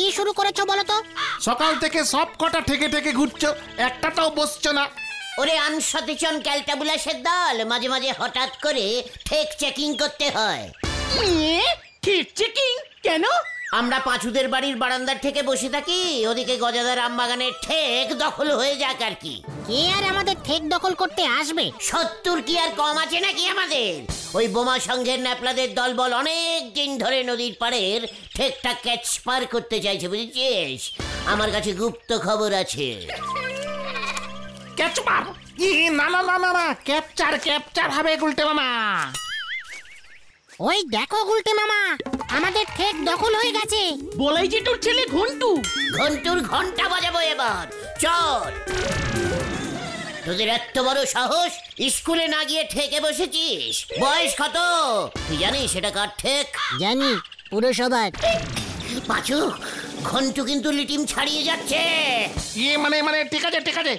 কি শুরু করেছো বলো তো? সকাল থেকে সব কটা ঠেকে ঠেকে ঘুরছো, একটাটাও বসছো না। ওরে আনসচেতন ক্যালটাবুলাসের দল, মাঝে মাঝে হঠাৎ করে ঠেক চেকিং করতে হয়। ঠিক চেকিং কেন? আমরা পাঁচুদের বাড়ির বারান্দার থেকে বসে থাকি, ওদিকে গজাদার আমবাগানের ঠেক দখল হয়ে যাক আর কি। কে আর আমাদের ঠেক দখল করতে আসবে? 70 কি আর কম আছে নাকি আমাদের? ওই বোমা সংঘের ন্যাপলাদের দলবল অনেক দিন ধরে নদীর পাড়ের ঠেকটা ক্যাচ পার করতে চাইছে, বুঝেছিস? আমার কাছে গুপ্ত খবর আছে। ক্যাচপার? না না না না না, ক্যাপচার ক্যাপচার হবে গুলটে মামা। ওই দেখো গুলটে মামা, আমাদের ঠেক দখল হয়ে গেছে। বলাই যে তোর ছেলে ঘন্টু। ঘন্টুর ঘন্টা বাজাবো এবার, চল। তোদের এত বড় সাহস, স্কুলে না গিয়ে ঠেকে বসেছিস? বয়স কত তুই জানিস সেটা কার ঠেক? জানি, পুরসভার। পাঁচু, ঘন্টু কিন্তু লিটিম ছাড়িয়ে যাচ্ছে। মানে ঠিক আছে ঠিক আছে।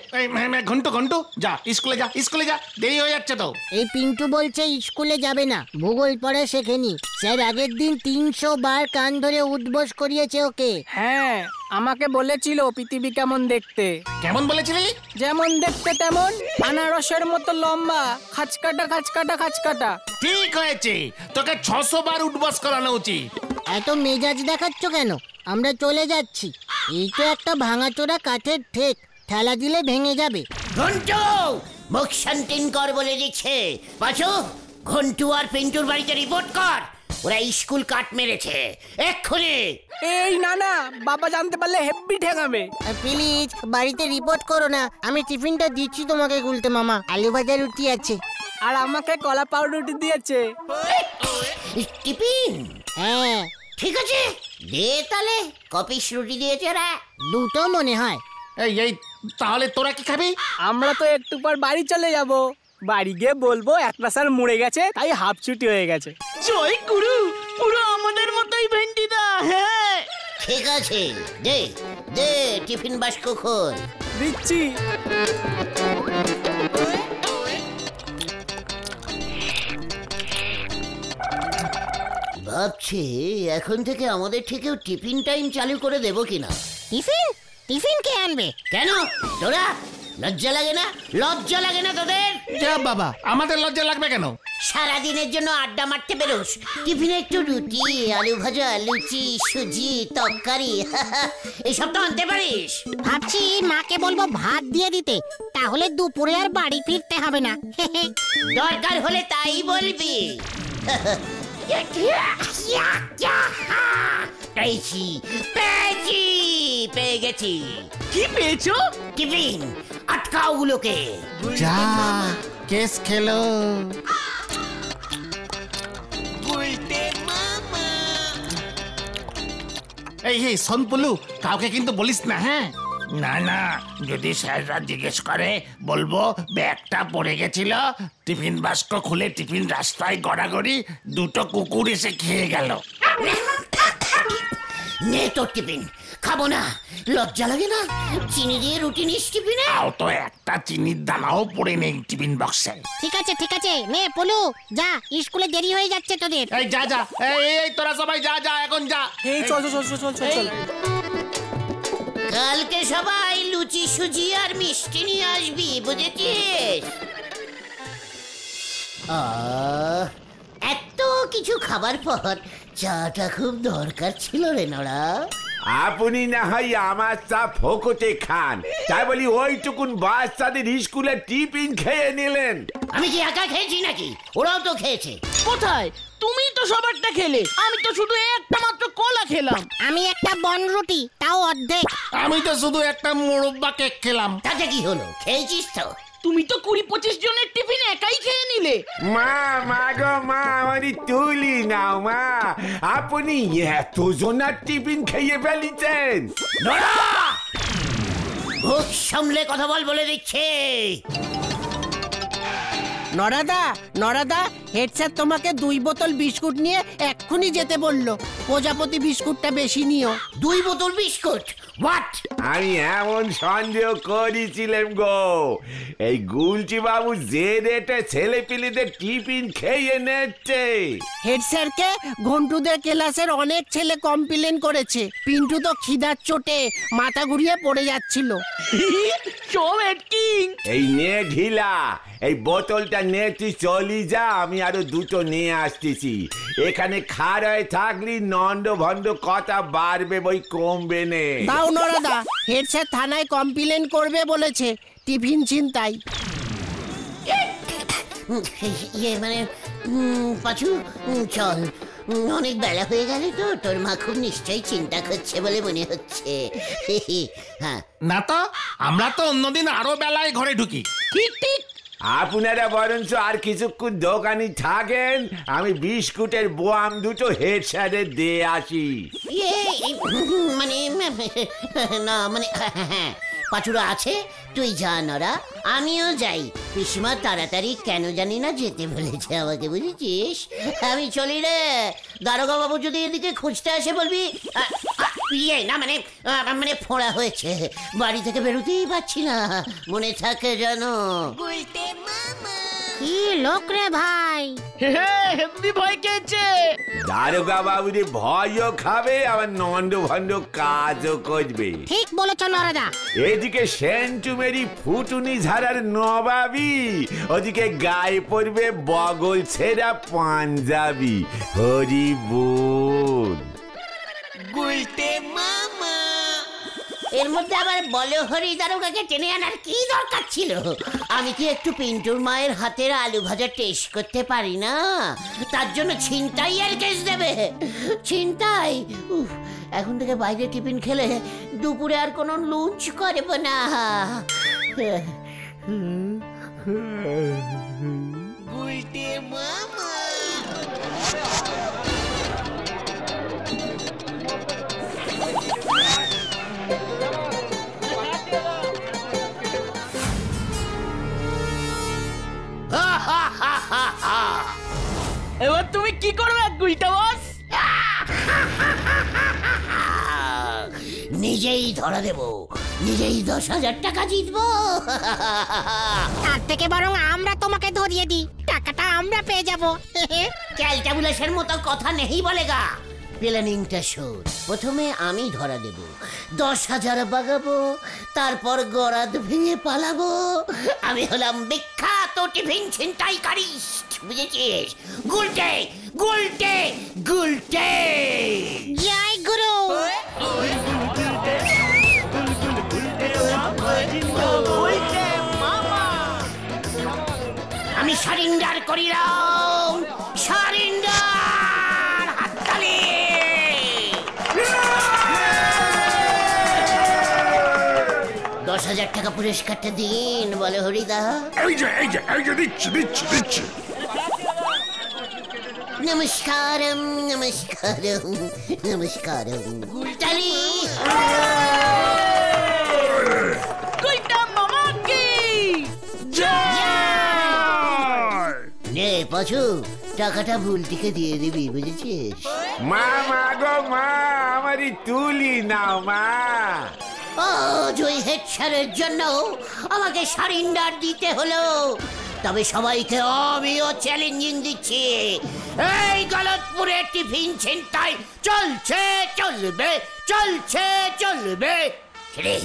ঘন্টু ঘন্টু যা স্কুলে, যা স্কুলে যা, দেরি হয়ে যাচ্ছে তো। এই পিন্টু বলছে স্কুলে যাবে না, ভূগোল পড়া শেখেনি। স্যার আগের দিন 300 বার কান ধরে উঠবোস করিয়েছে ওকে। হ্যাঁ, আমাকে বলেছিল পৃথিবী কেমন দেখতে। কেমন বলেছিলি? যেমন দেখতে তেমন, আনারসের মতো লম্বা, খাঁচকাটা খাঁচকাটা খাঁচকাটা। ঠিক হয়েছে, তোকে 600 বার উঠবাস করানো উচিত। এত মেজাজ দেখাচ্ছ কেন? আমরা চলে যাচ্ছি। এই তো একটা ভাঙাচোরা কাঠের ঠেক, ঠেলা দিলে ভেঙে যাবে। ঘন্টু মুখ শান্তিন কর বলে দিচ্ছে। পাঁচু, ঘন্টু আর পিন্টুর বাড়িতে রিপোর্ট কর, ওরা স্কুল কাট মেরেছে এক্ষুনি। এই না না, বাবা জানতে পারলে হেব্বি ঠেকাবে। প্লিজ বাড়িতে রিপোর্ট করো না, আমি টিফিনটা দিচ্ছি তোমাকে গুলতে মামা। আলু ভাজা রুটি আছে। আর আমাকে কলা পাউরুটি দিয়েছে। টিফিন? হ্যাঁ। ঠিক আছে, দে তাহলে। কপিস রুটি দিয়েছে রে? দুটো মনে হয়। এই তাহলে তোরা কি খাবি? আমরা তো একটু পর বাড়ি চলে যাব। বাড়ি গিয়ে বলবো একটা স্যার মরে গেছে, তাই হাফ ছুটি হয়ে গেছে। জয় গুরু, পুরো আমাদের মতোই ভেন্ডিদা। হ্যাঁ ঠিক আছে, দে দে টিফিন বাস্ক খোল। দিচ্ছি। ভাবছি এখন থেকে আমাদের ঠিকও টিফিন টাইম চালু করে দেব কিনা। টিফিন? টিফিন কে আনবে? কেন তোরা লজ্জা লাগে না? লজ্জা লাগে না তোদের? যা বাবা, আমাদের লজ্জা লাগবে কেন? সারাদিনের জন্য আড্ডা মারতে বেরোস, টিফিনে একটু রুটি, আলু ভাজা, লুচি, সুজি, তরকারি এইসব তো আনতে পারিস। ভাবছি মাকে বলবো ভাত দিয়ে দিতে, তাহলে দুপুরে আর বাড়ি ফিরতে হবে না। দরকার হলে তাই বলবি। পেয়েছি পেয়েছি পেয়ে গেছি। কি পেয়েছো? টিফিন। আটকাও গুলোকে। যা কেস খেলো। এই সোনপুলু, কাউকে কিন্তু বলিস না। হ্যাঁ না না, যদি স্যাররা জিজ্ঞেস করে বলবো ব্যাগটা পড়ে গেছিল, টিফিন বাস্ক খুলে টিফিন রাস্তায় গড়াগড়ি, দুটো কুকুর এসে খেয়ে গেল। নে তোর টিফিন। খাবো না, লজ্জা লাগে না? চিনি দিয়ে রুটি নিস টিফিনে? তাও তো একটা চিনির দানাও পড়ে নেই টিফিন বক্সে। ঠিক আছে, নে পলু যা, স্কুলে দেরি হয়ে যাচ্ছে তোদের। এই যা যা, এই তোরা সবাই যা যা, এখন যা। এই চল চল চল চল চল। কালকে সবাই লুচি, সুজি আর মিষ্টি নিয়ে আসবি, বুঝেছিস? এত কিছু খাবার পর চাটা খুব দরকার ছিল রে নড়া। আপনি না হয় আমার চা ফোকতে খান, তাই বলি ওইটুকুন বাচ্চাদের স্কুলে টিফিন খেয়ে নিলেন। আমি কি একা খেয়েছি নাকি? ওরাও তো খেয়েছে। কোথায়? তুমি তো সবারটা খেলে, আমি তো শুধু একটা মাত্র কলা খেলাম। আমি একটা বনরুটি, তাও অর্ধেক। আমি তো শুধু একটা মোরব্বা কেক খেলাম। তাতে কি হলো? খেয়েছিস তো। তুমি তো 20-25 জনের টিফিন একাই খেয়ে নিলে। মা মা গো মা, আমারই তুলি নাও মা, আপনি এত জনার টিফিন খেয়ে ফেলিছেন। মুখ সামলে কথা বল বলে দিচ্ছে। নরাদা, হেড স্যার তোমাকে 2 বোতল বিস্কুট নিয়ে এক্ষুনি যেতে বললো। প্রজাপতি বিস্কুটটা বেশি নিও। 2 বোতল বিস্কুট? হোয়াট? আমি এমন সন্দেহ করেছিলাম গো, এই গুলচি বাবু যে রেটে ছেলে পিলেদের টিফিন খেয়ে নিচ্ছে। হেড স্যারকে ঘন্টুদের ক্লাসের অনেক ছেলে কমপ্লেন করেছে। পিন্টু তো খিদার চোটে মাথা ঘুরিয়ে পড়ে যাচ্ছিল। সব কিং। এই নে ঢিলা, এই বোতলটা নে, তুই চলি যা, আমি আরো দুটো নিয়ে আসতেছি। এখানে খাড়ায় থাকলি নন্দ ভন্ড কথা বাড়বে বই কমবে নে। দাও নরাদা, হেড স্যার থানায় কমপ্লেন করবে বলেছে টিফিন ছিনতাই। ইয়ে মানে পাঁচু চল, অনেক বেলা হয়ে গেল তো, তোর মা খুব নিশ্চয়ই চিন্তা করছে বলে মনে হচ্ছে। হ্যাঁ না তো, আমরা তো অন্যদিন আরো বেলায় ঘরে ঢুকি। ঠিক ঠিক। আপনারা বরঞ্চ আর কিছুক্ষণ দোকানে থাকেন, আমি বিস্কুটের বোয়াম দুটো হেড স্যারের দিয়ে আসি। ইয়ে মানে না মানে পাঁচুরা আছে, তুই যা নরা, আমিও যাই। পিসিমা তাড়াতাড়ি কেন জানি না যেতে বলেছে আমাকে, বুঝেছিস? আমি চলি রে। দারোগা বাবু যদি এদিকে খুঁজতে আসে বলবি ইয়ে না মানে মানে ফোঁড়া হয়েছে, বাড়ি থেকে বেরোতেই পারছি না, মনে থাকে জানো। কি লোক রে ভাই! হেব্বি ভয় খেয়েছে। দারোগা বাবুরে ভয়ও খাবে, আবার নন্দ ভন্ড কাজও করবে। ঠিক বলেছ নরাদা। এদিকে সেন্টুমেরি ফুটুনি ঝাড়ার নবাবি, ওদিকে গায়ে পড়বে বগল ছেঁড়া পাঞ্জাবি। হরি বল। এর মধ্যে আবার বলো হরি দারোগাকে টেনে আনার কি দরকার ছিল? আমি কি একটু পিন্টুর মায়ের হাতের আলু ভাজা টেস্ট করতে পারি না? তার জন্য ছিনতাই আর কেস দেবে? ছিনতাই? এখন থেকে বাইরে টিফিন খেলে দুপুরে আর কোনো লুঞ্চ করব না। এবার তুমি কি করবে গুলটা বস? নিজেই ধরা দেব, নিজেই 10,000 টাকা জিতবো। তার থেকে বরং আমরা তোমাকে ধরিয়ে দিই, টাকাটা আমরা পেয়ে যাব। ক্যালটাবুলেশন মতো কথা নেই বলেগা। প্ল্যানিংটা শোন, প্রথমে আমি ধরা দেব, 10,000 বাগাবো, তারপর গরাদ ভেঙে পালাবো। আমি হলাম বিখ্যাত টিফিন ছিনতাইকারী, বুঝেছিস? গুলটে গুলটে গুলটে। জয় গুরু। আমি সারেন্ডার করিলাম, সারেন্ডার। হাততালি। 10,000 টাকা পুরস্কারটা দিন, বলে হরিদা। এই যে দিচ্ছি। নমস্কারম নমস্কারম নমস্কারম। তালি। গুলটা মামা কি নে পাঁচু, টাকাটা ভুলটিকে দিয়ে দিবি, বুঝেছিস? মা, মা গো মা, আমারই তুলি নাও মা। ও জয় হেড স্যারের জন্য আমাকে সারেন্ডার দিতে হলো, তবে সবাইকে আমিও চ্যালেঞ্জিং দিচ্ছি। এই গলতপুরে টিফিন ছিনতাই চলছে, চলবে, চলছে, চলবে। রে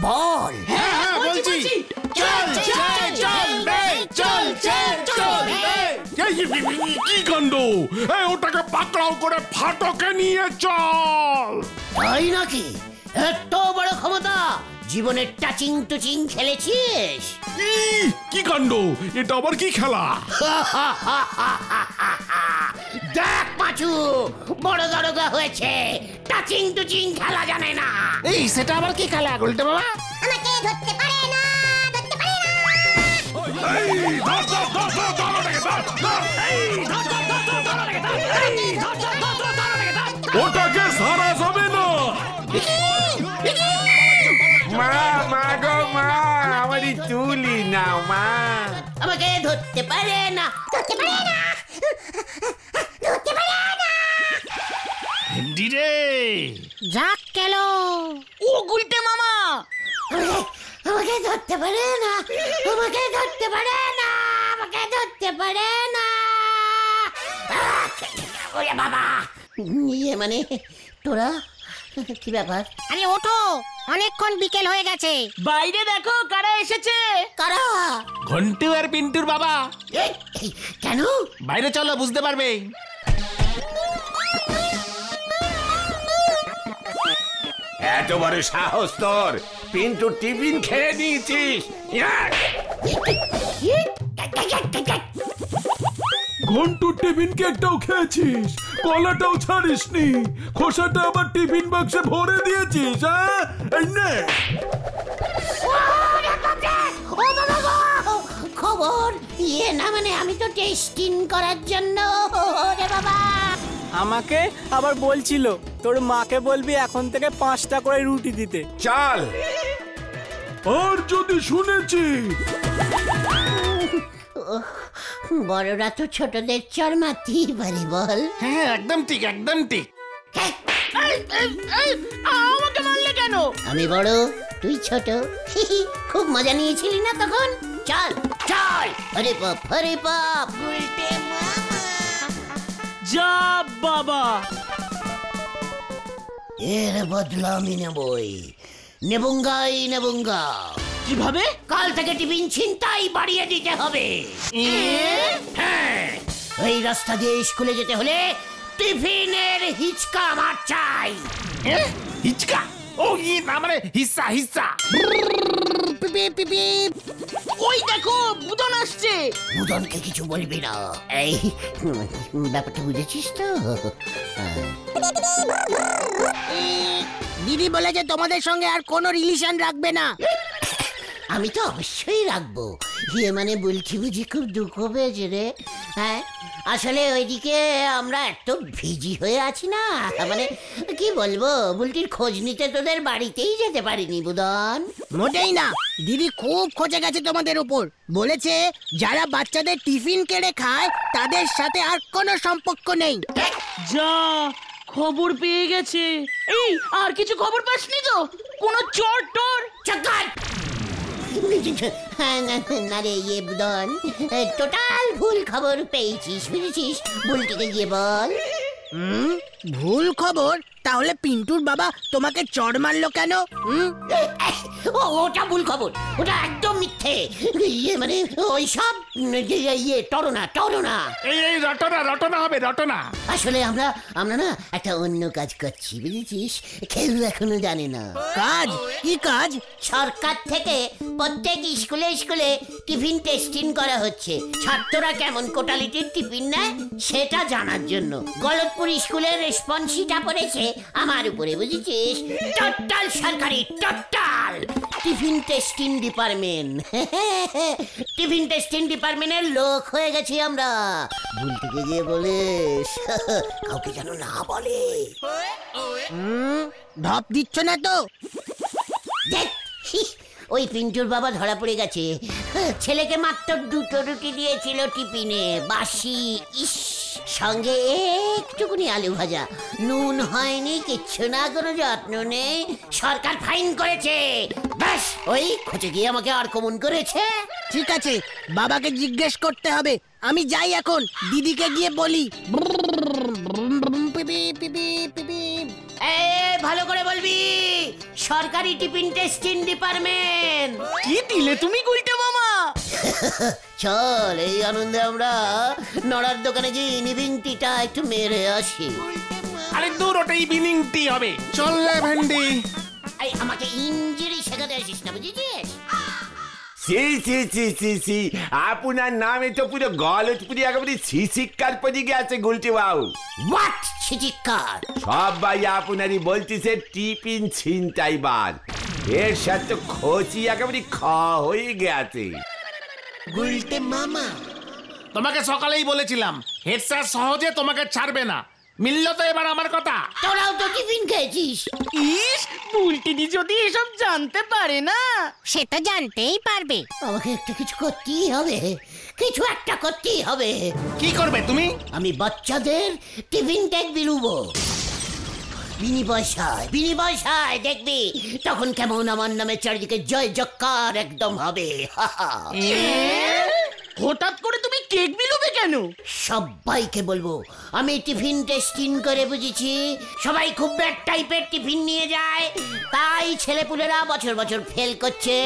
বল। হ্যাঁ বলছি। চলছে চলবে, চলছে চলবে। কি কাণ্ড! ওটাকে পাকড়াও করে ফাটকে নিয়ে চল। তাই নাকি? এত বড় ক্ষমতা! জীবনের টাচিং টুচিং খেলেছিস? কি কাণ্ড! এটা আবার কি খেলা? দেখ পাঁচু, বড় দারোগা হয়েছে, টাচিং টুচিং খেলা জানে না। এই সেটা আবার কি খেলা গুলটে বাবা? আমাকে ধরতে পারে না, ধরতে পারে না। ওটাকে সারা যাবে না। মা, মা গো মা, আমারই তুলি নাও মা। আমাকে ধরতে পারে না, ধরতে পারে না, ধরতে পারে না। হিন্দি রে। যাক গেল। ও গুলটে মামা। আমাকে ধরতে পারে না, আমাকে ধরতে পারে না, আমাকে ধরতে পারে না। ওরে বাবা, ইয়ে মানে তোরা কি ব্যাপার? আরে ওঠো, অনেকক্ষণ বিকেল হয়ে গেছে। বাইরে দেখো কারা এসেছে। কারা? ঘন্টু আর পিন্টুর বাবা। এই, কেন? বাইরে চলো, বুঝতে পারবে। এত বড় সাহস তোর, পিন্টু টিফিন খেয়ে নিয়েছিস? ঘন্টুর টিফিন কেকটাও খেয়েছিস, কলাটাও ছাড়িসনি, খোসাটা আবার টিফিন বাক্সে ভরে দিয়েছিস। হ্যাঁ, এই নে। খবর ইয়ে না মানে আমি তো টেস্টিং করার জন্য। ওরে বাবা, আমাকে আবার বলছিল তোর মাকে বলবি এখন থেকে 5টা করে রুটি দিতে। চল। আর যদি শুনেছি বড়রা তো ছোটদের চর মারতেই পারি, বল? হ্যাঁ, একদম ঠিক, একদম ঠিক। আমাকে মারলে কেন? আমি বড়, তুই ছোট। খুব মজা নিয়েছিলি না তখন? চল চল, হরে বাপ, হরে বাপ। যা বাবা, এর বদলা আমি নেবই, নেবুঙ্গাই নেবুঙ্গা। কিভাবে? কাল থেকে টিফিন ছিনতাই বাড়িয়ে দিতে হবে। হ্যাঁ, ওই রাস্তা দিয়ে স্কুলে যেতে হলে টিফিনের হিচকা আমার চাই। হিচকা? ও ই না মানে হিস্সা, হিস্সা। ওই দেখো বুদন আসছে। বুদনকে কিছু বলবি না। এই ব্যাপারটা বুঝেছিস তো? দিদি বলেছে তোমাদের সঙ্গে আর কোনো রিলেশন রাখবে না। আমি তো অবশ্যই রাখবো। ইয়ে মানে বলছি বুঝি খুব দুঃখ পেয়েছে রে। হ্যাঁ, আসলে ওইদিকে আমরা এত ভিজি হয়ে আছি না, মানে কি বলবো, বুলটির খোঁজ নিতে তোদের বাড়িতেই যেতে পারিনি বুদন। মোটেই না, দিদি খুব খোঁজে গেছে তোমাদের উপর। বলেছে যারা বাচ্চাদের টিফিন কেড়ে খায় তাদের সাথে আর কোনো সম্পর্ক নেই। যা, খবর পেয়ে গেছে। এই আর কিছু খবর পাসনি তো? কোন চোর টোর? চক্কর! না রে ইয়ে বুদন, টোটাল ভুল খবর পেয়েছিস, বুঝেছিস? বুলটিকে গিয়ে বল। ভুল খবর? তাহলে পিন্টুর বাবা তোমাকে চড় মারলো কেন? ওটা ভুল খবর, ওটা একদম মিথ্যে। ইয়ে মানে ওই সব ইয়ে টরনা টরনা। এই রটনা, রটনা হবে, রটনা। আসলে আমরা না একটা অন্য কাজ করছি, বুঝেছিস? কেউ এখনো জানে না। কাজ? কি কাজ? সরকার থেকে প্রত্যেক স্কুলে স্কুলে টিফিন টেস্টিং করা হচ্ছে। ছাত্ররা কেমন কোটালিটির টিফিন নেয় সেটা জানার জন্য। গলতপুর স্কুলের রেসপন্সিটা পড়েছে আমার উপরে, বুঝেছিস? টোটাল সরকারি, total tiffin testing department. Tiffin testing ডিপার্টমেন্টের লোক হয়ে গেছি আমরা। ভুলটিকে গিয়ে বলিস কাউকে যেন না বলে। ঢপ দিচ্ছ না তো? দেখ, ওই পিন্টুর বাবা ধরা পড়ে গেছে। ছেলেকে মাত্র 2টো রুটি দিয়েছিল টিফিনে, বাসি। ইস, সঙ্গে একটুকুনি আলু ভাজা, নুন হয়নি, কিচ্ছু না, কোনো যত্ন নেই। সরকার ফাইন করেছে। ব্যাস, ওই খোঁজে গিয়ে আমাকে আর কমন করেছে। ঠিক আছে, বাবাকে জিজ্ঞেস করতে হবে। আমি যাই এখন, দিদিকে গিয়ে বলি। ভালো করে বলবি, সরকারি টিফিন টেস্টিং ডিপার্টমেন্ট। কি দিলে তুমি গুলটে মামা? চল, এই আনন্দে আমরা নড়ার দোকানে গিয়ে ইভিনিং টিটা একটু মেরে আসি। আরে দূর, ওটা ইভিনিং টি হবে। চল রে ভেন্ডি। এই আমাকে ইঞ্জিরি শেখাতে আসিস না, বুঝেছিস? সি সি সি সি সি, আপনার নামে তো পুরো গলতপুরি একেবারে ছিচিক্কার পড়ে গেছে গুলটি বাবু। হোয়াট ছিচিক্কার? সবাই আপনারই বলতেছে টিফিন ছিনতাইবার। এর সাথে খোঁচি একেবারে খাওয়া হয়ে গেছে। গুলটে মামা, তোমাকে সকালেই বলেছিলাম হেড স্যার সহজে তোমাকে ছাড়বে না। মিলল তো এবার আমার কথা? তোরাও তো টিফিন খেয়েছিস। ইস, বুলটিদি যদি এসব জানতে পারে না। সে তো জানতেই পারবে। আমাকে একটা কিছু করতেই হবে, কিছু একটা করতেই হবে। কি করবে তুমি? আমি বাচ্চাদের টিফিন কেক বিলুবো। বিনি পয়সায় দেখবি তখন কেমন আমার নামে চারিদিকে জয় জক্কার একদম হবে। হঠাৎ করে তুমি কেক বিলোবে কেন? সবাইকে বলবো আমি টিফিন টেস্টিং করে বুঝেছি। সবাই খুব ব্যাড টাইপের টিফিন নিয়ে যায়, তাই ছেলেপুলেরা বছর বছর ফেল করছে।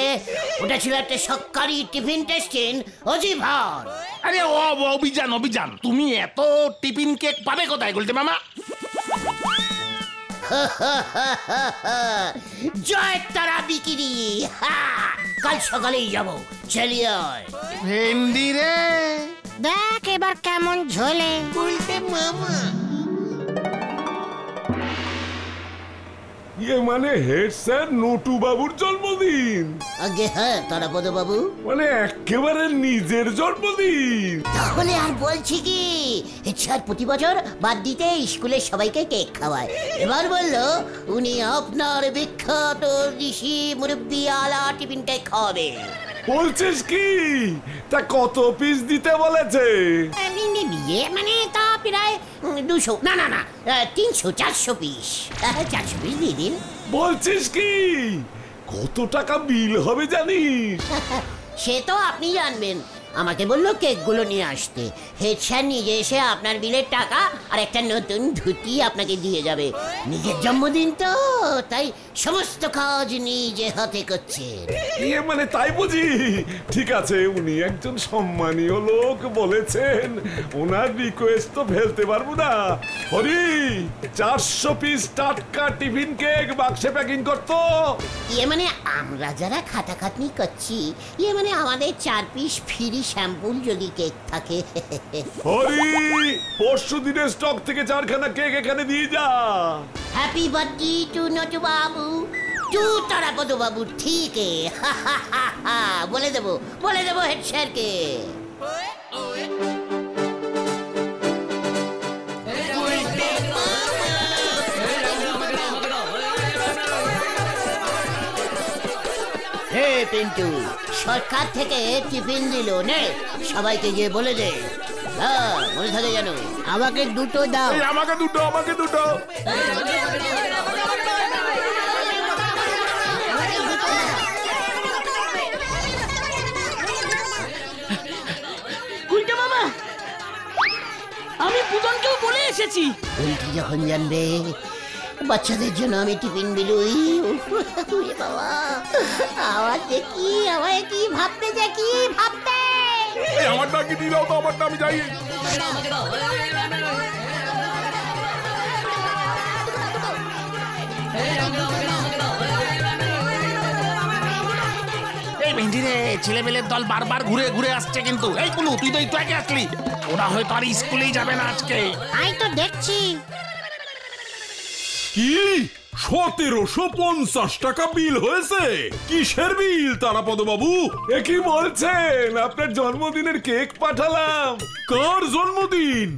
ওটা ছিল একটা সরকারি টিফিন টেস্টিং অজিভার। আরে ও অভিযান তুমি এত টিফিন কেক পাবে কোথায় গুলটে মামা? জয় তারা বিকিরি, কাল সকালেই যাবো, চলিয়ে ভেন্ডি রে দেখ এবার কেমন ঝোলে। ইয়ে মানে হেড স্যার নটু বাবুর জন্মদিন, আগে হ্যাঁ তারাপদ বাবু, মানে একেবারে নিজের জন্মদিন। তাহলে আর বলছি কি, স্যার প্রতি বছর বাদ দিতে স্কুলের সবাইকে কেক খাওয়ায়। এবার বললো উনি আপনার বিখ্যাত ঋষি মুরব্বি আলা টিফিন কেক খাওয়াবে। বলছিস কি? তা কত পিস দিতে বলেছে? মানে তা প্রায় 200 না 300-400 পিস। 400 পিস দিয়ে দিন। বলছিস কি? কত টাকা বিল হবে জানিস? সে তো আপনি জানবেন। আমাকে বললো কেকগুলো নিয়ে আসতে। হেড স্যার নিজে এসে আপনার বিলের টাকা আর একটা নতুন ধুতি আপনাকে দিয়ে যাবে। নিজের জন্মদিন তো, তাই সমস্ত কাজ নিজে হাতে করছেন। ইয়ে মানে তাই বুঝি? ঠিক আছে, উনি একজন সম্মানীয় লোক বলেছেন, ওনার রিকোয়েস্ট তো ফেলতে পারবো না। হরি 400 পিস টাটকা টিফিন কেক বাক্সে প্যাকিং করতো। ইয়ে মানে আমরা যারা খাটাখাটনি করছি, ইয়ে মানে আমাদের 4 পিস ফ্রি শ্যাম্পুল যদি কেক থাকে। হরি পরশু দিনের স্টক থেকে 4খানা কেক এখানে দিয়ে যা। Happy birthday to Natu Babu, two Tarapada বাবু। ঠিক বলে দেবো হেড স্যারকে। হে পিন্টু, সরকার থেকে টিফিন দিল, নে সবাইকে গিয়ে বলে দে। মনে থাকে যেন। আমাকে দুটো দাও। আমাকে দুটো। গুলটে মামা, আমি পুতনকেও বলে এসেছি। উল্টি যখন জানবে বাচ্চাদের জন্য আমি টিফিন বিলুই, বাবা আমাকে কি ভাবতে আমারটা কি দিল তো, আমারটা আমি যাই। এই ভেন্ডি রে, ছেলেমেলের দল বারবার ঘুরে ঘুরে আসছে কিন্তু। এই কুলু, তুই তো একটু আগে আসলি। ওরা হয়তো আর স্কুলেই যাবে না আজকে। তাই তো দেখছি। কি 1750 টাকা বিল হয়েছে? কিসের বিল তারাপদ বাবু? এ কি বলছেন? আপনার জন্মদিনের কেক পাঠালাম। কার জন্মদিন?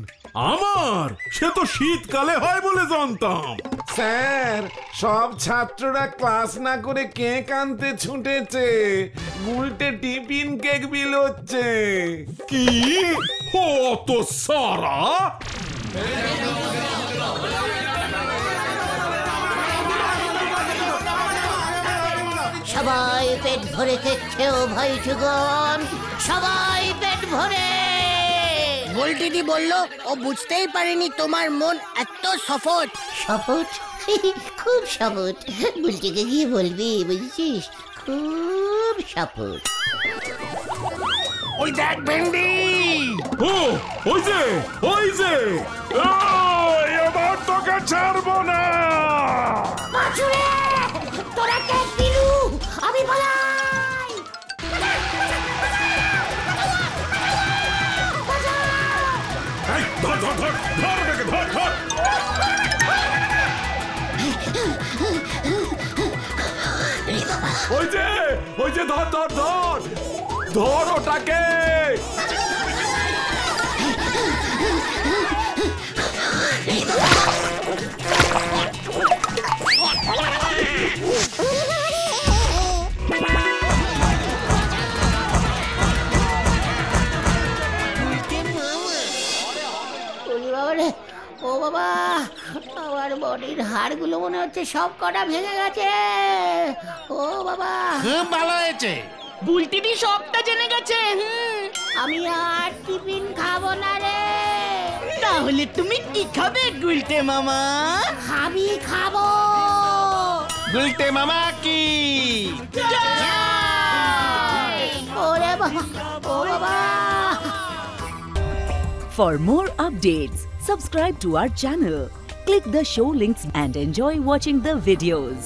আমার? সে তো শীতকালে হয় বলে জানতাম। স্যার, সব ছাত্ররা ক্লাস না করে কেক আনতে ছুটেছে। উল্টে টিফিন কেক বিল হচ্ছে। কি হত সারা? সবাই পেট ভরে কেক খেও ভাই যুগন, সবাই পেট ভরে। গোলটিদি বললো ও বুঝতেই পারেনি তোমার মন এত সফট। শপথ? খুব শপথ। বুলটিকে গিয়ে বলবি, বুঝছিস? খুব শপথ। ওই দেখ ভেন্ডি। ওই যে এবার তোকে ছাড়বো না। বাছুরে, তোরা কেক দিলু, আমি বলাই। ধর। ওই যে ধর ওটাকে। ও বাবা, আমার বডির হাড়গুলো মনে হচ্ছে সব কটা ভেঙে গেছে। ও বাবা, খুব ভালো হয়েছে। বুলটিটি সবটা জেনে গেছে। আমি আর টিফিন খাবো না রে। তাহলে তুমি কি খাবে গুলটে মামা? খাবো। গুলটে মামা কি? ওরে বাবা, ও বাবা। For more updates, subscribe to our channel, click the show links and enjoy watching the videos.